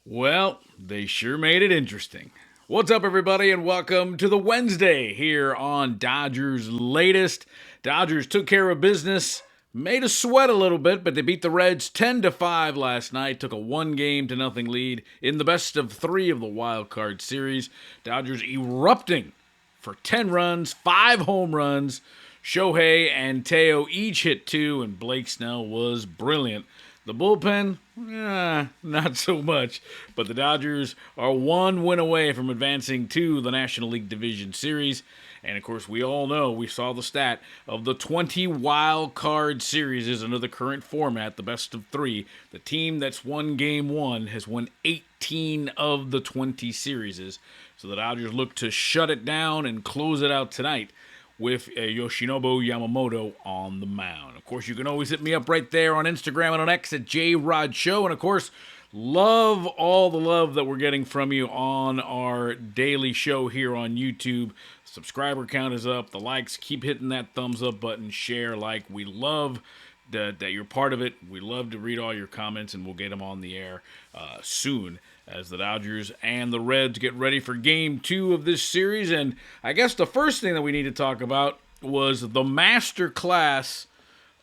Well, they sure made it interesting. What's up, everybody, and welcome to the Wednesday here on Dodgers Latest. Dodgers took care of business, made us sweat a little bit, but they beat the Reds 10-5 last night, took a 1 game to nothing lead in the best of 3 of the wild card series. Dodgers erupting for 10 runs, 5 home runs. Shohei and Teo each hit 2, and Blake Snell was brilliant. The bullpen, not so much. But the Dodgers are 1 win away from advancing to the National League Division Series. And of course, we all know, we saw the stat of the 20 wild card series is under the current format, the best of 3. The team that's won game 1 has won 18 of the 20 series. So the Dodgers look to shut it down and close it out tonight with Yoshinobu Yamamoto on the mound. Of course, you can always hit me up right there on Instagram and on X at JRodShow. And of course, love all the love that we're getting from you on our daily show here on YouTube. Subscriber count is up. The likes, keep hitting that thumbs up button, share, like. We love that you're part of it. We love to read all your comments, and we'll get them on the air soon as the Dodgers and the Reds get ready for Game 2 of this series. And I guess the first thing that we need to talk about was the master class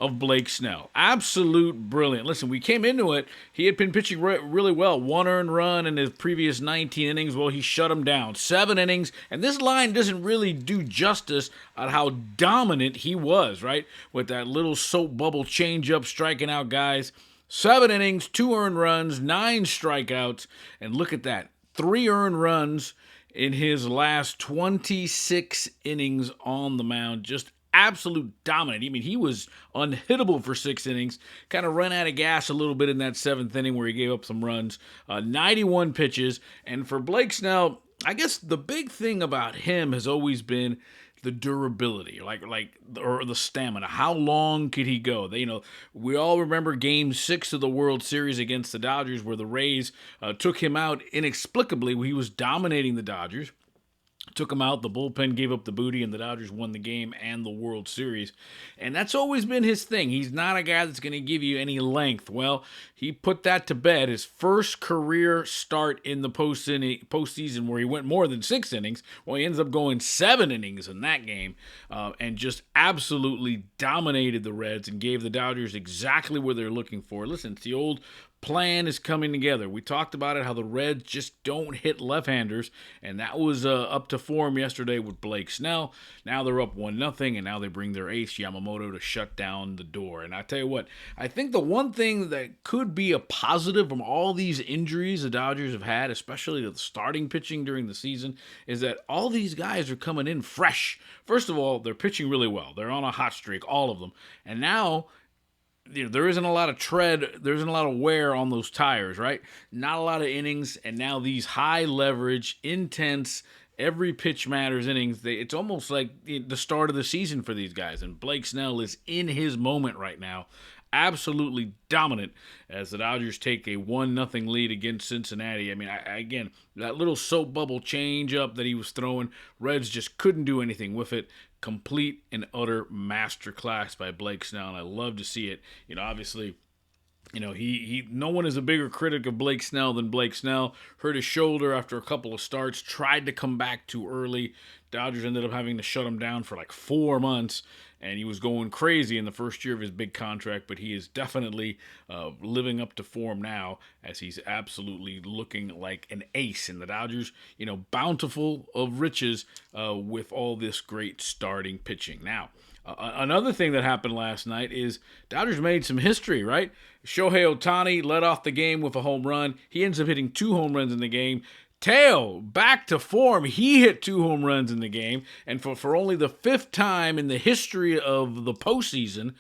of Blake Snell. Absolute brilliant. Listen, we came into it, he had been pitching really well. 1 earned run in his previous 19 innings. Well, he shut him down. 7 innings, and this line doesn't really do justice on how dominant he was, right? With that little soap bubble changeup, striking out guys. 7 innings, 2 earned runs, 9 strikeouts, and look at that. 3 earned runs in his last 26 innings on the mound. Just absolute dominant. I mean, he was unhittable for 6 innings. Kind of ran out of gas a little bit in that 7th inning where he gave up some runs. 91 pitches. And for Blake Snell, I guess the big thing about him has always been the durability, or the stamina. How long could he go? We all remember Game 6 of the World Series against the Dodgers, where the Rays took him out inexplicably. He was dominating the Dodgers. Took him out, the bullpen gave up the booty, and the Dodgers won the game and the World Series. And that's always been his thing. He's not a guy that's going to give you any length. Well, he put that to bed. His first career start in the postseason where he went more than 6 innings. Well, he ends up going 7 innings in that game and just absolutely dominated the Reds and gave the Dodgers exactly what they're looking for. Listen, it's the old plan is coming together. We talked about it, how the Reds just don't hit left-handers, and that was up to form yesterday with Blake Snell. Now they're up 1-0, and now they bring their ace, Yamamoto, to shut down the door. And I tell you what, I think the one thing that could be a positive from all these injuries the Dodgers have had, especially to the starting pitching during the season, is that all these guys are coming in fresh. First of all, they're pitching really well. They're on a hot streak, all of them. And now there isn't a lot of tread, there isn't a lot of wear on those tires, right? Not a lot of innings, and now these high leverage, intense, every pitch matters innings. It's almost like the start of the season for these guys, and Blake Snell is in his moment right now. Absolutely dominant as the Dodgers take a 1-0 lead against Cincinnati. I mean, again, that little soap bubble change up that he was throwing, Reds just couldn't do anything with it. Complete and utter masterclass by Blake Snell, and I love to see it. Obviously, he no one is a bigger critic of Blake Snell than Blake Snell. Hurt his shoulder after a couple of starts, tried to come back too early. Dodgers ended up having to shut him down for like 4 months, and he was going crazy in the first year of his big contract, but he is definitely living up to form now as he's absolutely looking like an ace. And the Dodgers, bountiful of riches with all this great starting pitching. Now, another thing that happened last night is Dodgers made some history, right? Shohei Ohtani led off the game with a home run. He ends up hitting 2 home runs in the game. Teo, back to form. He hit 2 home runs in the game. And for only the 5th time in the history of the postseason,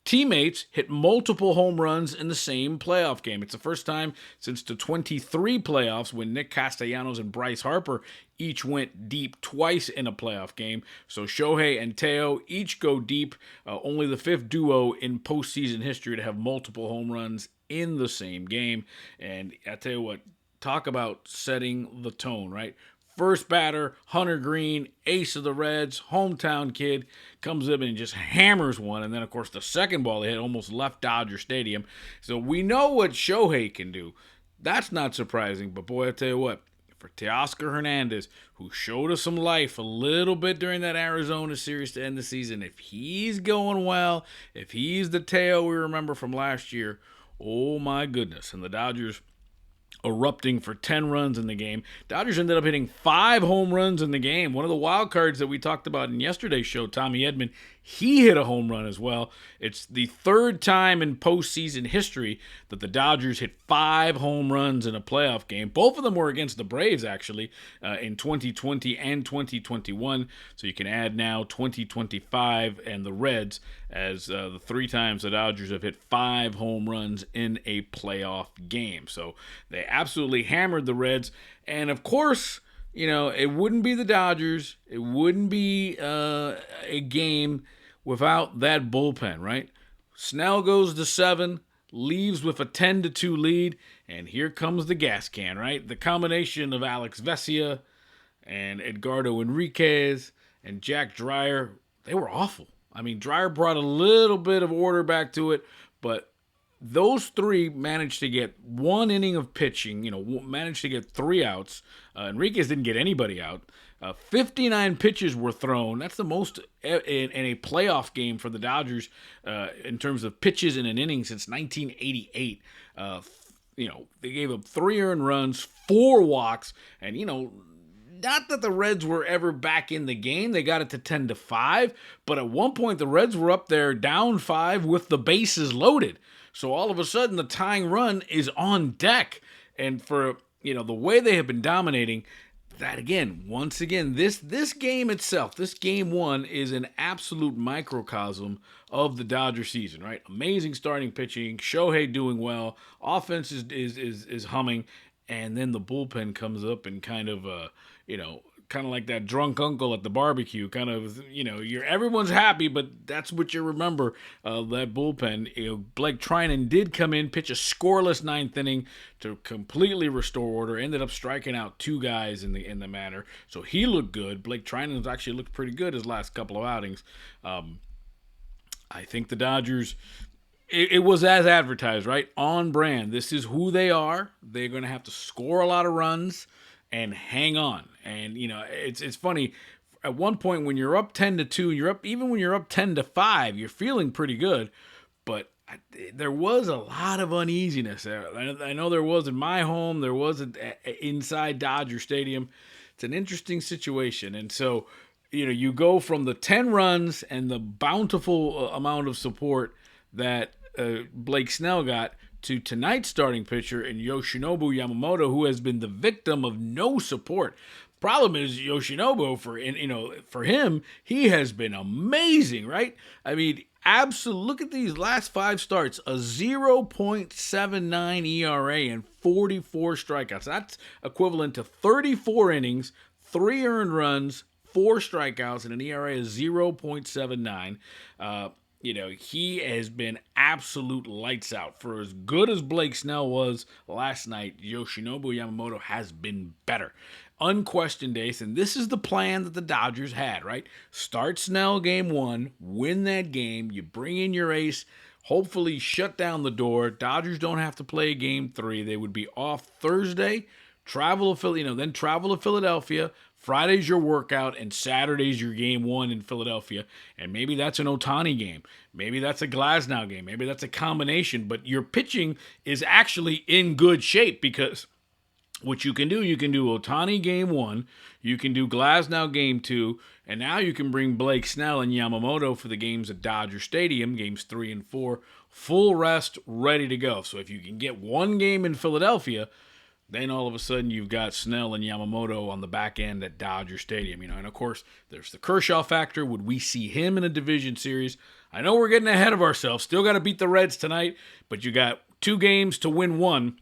teammates hit multiple home runs in the same playoff game. It's the first time since the 23 playoffs when Nick Castellanos and Bryce Harper each went deep twice in a playoff game. So Shohei and Teo each go deep. Only the 5th duo in postseason history to have multiple home runs in the same game. And I tell you what, talk about setting the tone, right? First batter, Hunter Green, ace of the Reds, hometown kid, comes up and just hammers one. And then, of course, the second ball he hit almost left Dodger Stadium. So we know what Shohei can do. That's not surprising, but boy, I tell you what, for Teoscar Hernandez, who showed us some life a little bit during that Arizona series to end the season, if he's going well, if he's the Teo we remember from last year, oh my goodness. And the Dodgers erupting for 10 runs in the game. Dodgers ended up hitting 5 home runs in the game. One of the wild cards that we talked about in yesterday's show, Tommy Edman, he hit a home run as well. It's the third time in postseason history that the Dodgers hit 5 home runs in a playoff game. Both of them were against the Braves, actually, in 2020 and 2021. So you can add now 2025 and the Reds as the 3 times the Dodgers have hit 5 home runs in a playoff game. So they absolutely hammered the Reds. And, of course, it wouldn't be the Dodgers. It wouldn't be a game without that bullpen, right? Snell goes to 7, leaves with a 10-2 lead, and here comes the gas can, right? The combination of Alex Vesia and Edgardo Enriquez and Jack Dreyer, they were awful. I mean, Dreyer brought a little bit of order back to it, but those 3 managed to get 1 inning of pitching, managed to get 3 outs. Enriquez didn't get anybody out. 59 pitches were thrown. That's the most in a playoff game for the Dodgers in terms of pitches in an inning since 1988. They gave up 3 earned runs, 4 walks, and, not that the Reds were ever back in the game. They got it to 10-5, but at one point the Reds were up there down 5 with the bases loaded. So all of a sudden the tying run is on deck. And for, the way they have been dominating, that again, once again, this game itself, this game 1 is an absolute microcosm of the Dodger season, right? Amazing starting pitching, Shohei doing well, offense is humming, and then the bullpen comes up and kind of like that drunk uncle at the barbecue, kind of, everyone's happy, but that's what you remember, that bullpen. Blake Trinan did come in, pitch a scoreless 9th inning to completely restore order, ended up striking out 2 guys in the manner, so he looked good. Blake Trinan's actually looked pretty good his last couple of outings. I think the Dodgers, it was as advertised, right? On brand. This is who they are. They're going to have to score a lot of runs and hang on. And, it's funny. At one point when you're up 10-2, even when you're up 10-5, you're feeling pretty good. But there was a lot of uneasiness there. I know there was in my home. There was inside Dodger Stadium. It's an interesting situation. And so, you go from the 10 runs and the bountiful amount of support that Blake Snell got to tonight's starting pitcher in Yoshinobu Yamamoto, who has been the victim of no support. Problem is Yoshinobu, for him, he has been amazing, right? I mean, look at these last 5 starts, a 0.79 ERA and 44 strikeouts. That's equivalent to 34 innings, 3 earned runs, 4 strikeouts, and an ERA of 0.79. He has been absolute lights out. For as good as Blake Snell was last night, Yoshinobu Yamamoto has been better. Unquestioned ace, and this is the plan that the Dodgers had, right? Start Snell game 1, win that game, you bring in your ace, hopefully shut down the door. Dodgers don't have to play game 3. They would be off Thursday, travel to Philadelphia. Friday's your workout, and Saturday's your game 1 in Philadelphia. And maybe that's an Ohtani game. Maybe that's a Glasnow game. Maybe that's a combination. But your pitching is actually in good shape, because what you can do Ohtani game 1, you can do Glasnow game 2, and now you can bring Blake Snell and Yamamoto for the games at Dodger Stadium, games 3 and 4, full rest, ready to go. So if you can get 1 game in Philadelphia, then all of a sudden you've got Snell and Yamamoto on the back end at Dodger Stadium. And of course, there's the Kershaw factor. Would we see him in a division series? I know we're getting ahead of ourselves. Still got to beat the Reds tonight, but you got 2 games to win 1.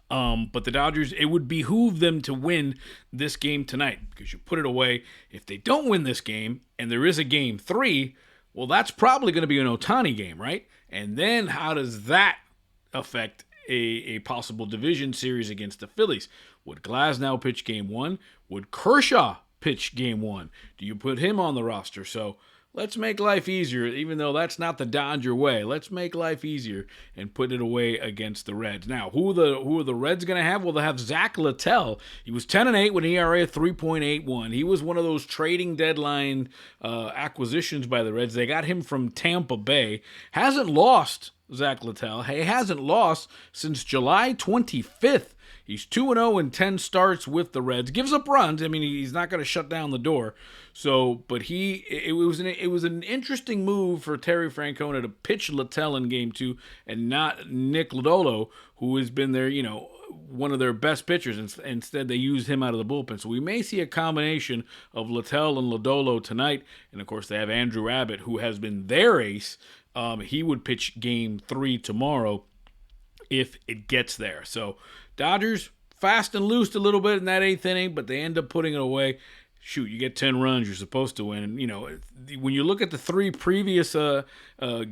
But the Dodgers, it would behoove them to win this game tonight, because you put it away. If they don't win this game and there is a game 3, well, that's probably going to be an Ohtani game, right? And then how does that affect a possible division series against the Phillies? Would Glasnow pitch game 1? Would Kershaw pitch game 1? Do you put him on the roster? So let's make life easier, even though that's not the Dodger way. Let's make life easier and put it away against the Reds. Now, who are the Reds going to have? Well, they'll have Zach Littell. He was 10-8 with an ERA of 3.81. He was one of those trading deadline acquisitions by the Reds. They got him from Tampa Bay. Hasn't lost, Zach Littell. He hasn't lost since July 25th. He's 2-0 in 10 starts with the Reds. Gives up runs. I mean, he's not going to shut down the door. So, but it was an interesting move for Terry Francona to pitch Littell in Game 2 and not Nick Lodolo, who has been their, one of their best pitchers. Instead, they used him out of the bullpen. So we may see a combination of Littell and Lodolo tonight. And, of course, they have Andrew Abbott, who has been their ace. He would pitch Game 3 tomorrow if it gets there. So Dodgers fast and loose a little bit in that 8th inning, but they end up putting it away. Shoot, you get 10 runs, you're supposed to win. And, when you look at the 3 previous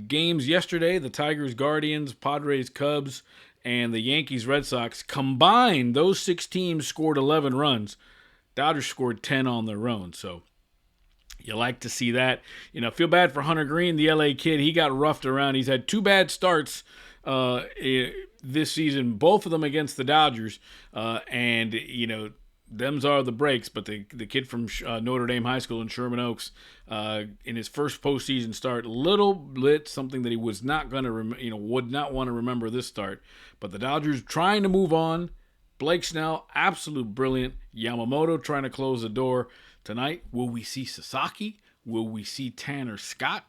games yesterday, the Tigers, Guardians, Padres, Cubs, and the Yankees, Red Sox, combined, those 6 teams scored 11 runs. Dodgers scored 10 on their own, so you like to see that. Feel bad for Hunter Green, the LA kid. He got roughed around. He's had 2 bad starts this season, both of them against the Dodgers, and them's are the breaks. But the kid from Notre Dame High School in Sherman Oaks, in his first postseason start, little bit something that he was not going to would not want to remember this start. But the Dodgers trying to move on. Blake Snell, absolute brilliant. Yamamoto trying to close the door tonight. Will we see Sasaki? Will we see Tanner Scott?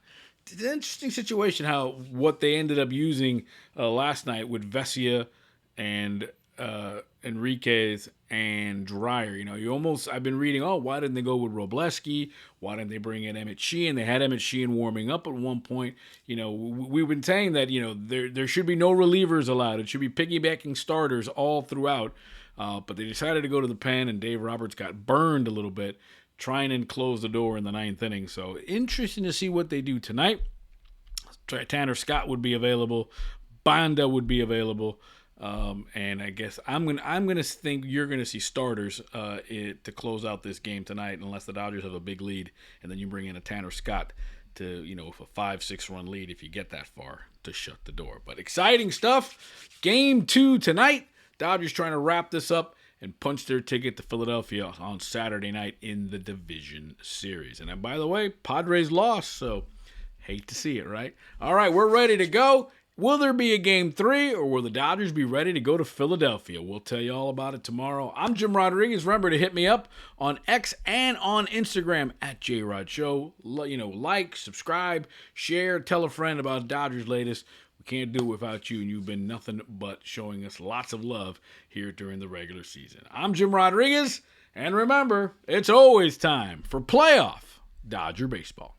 It's an interesting situation what they ended up using last night with Vesia and Enriquez and Dreyer. I've been reading, why didn't they go with Robleski? Why didn't they bring in Emmett Sheehan? They had Emmett Sheehan warming up at one point. We've been saying that, there should be no relievers allowed. It should be piggybacking starters all throughout. But they decided to go to the pen, and Dave Roberts got burned a little bit trying to close the door in the 9th inning. So interesting to see what they do tonight. Tanner Scott would be available. Banda would be available. And I guess I'm gonna think you're gonna see starters to close out this game tonight, unless the Dodgers have a big lead, and then you bring in a Tanner Scott to with a 5-6 run lead if you get that far to shut the door. But exciting stuff. Game 2 tonight. Dodgers trying to wrap this up and punch their ticket to Philadelphia on Saturday night in the division series. And then, by the way, Padres lost, so hate to see it, right? All right, we're ready to go. Will there be a Game 3, or will the Dodgers be ready to go to Philadelphia? We'll tell you all about it tomorrow. I'm Jim Rodriguez. Remember to hit me up on X and on Instagram at JRodShow. Like, subscribe, share, tell a friend about Dodgers latest. We can't do it without you, and you've been nothing but showing us lots of love here during the regular season. I'm Jim Rodriguez, and remember, it's always time for playoff Dodger baseball.